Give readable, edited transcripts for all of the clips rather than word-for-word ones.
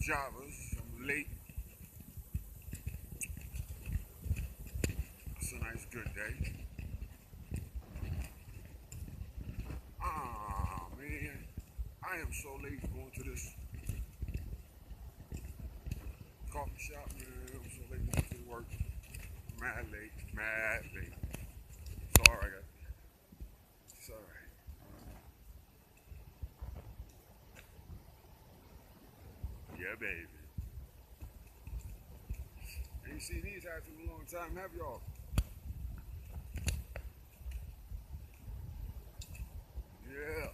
Javas. I'm late. It's a nice, good day. Ah, man. I am so late going to this coffee shop, man. I'm so late going to work. Mad late. It's alright. It's alright. Yeah, baby. Ain't seen these hats in a long time, have y'all? Yeah.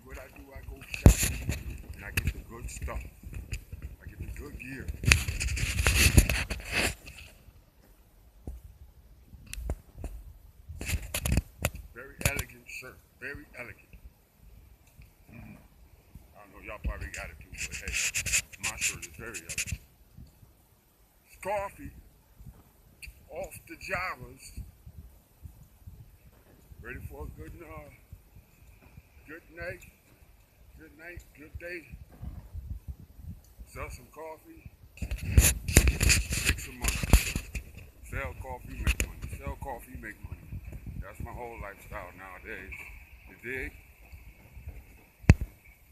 What I do, I go shopping and I get the good stuff. I get the good gear. Very elegant shirt. Very elegant. I don't know, y'all probably got it too, but hey, my shirt is very elegant. It's coffee off the Javas. Ready for a good night, good day. Sell some coffee, make some money. Sell coffee, make money. Sell coffee, make money. That's my whole lifestyle nowadays. You dig?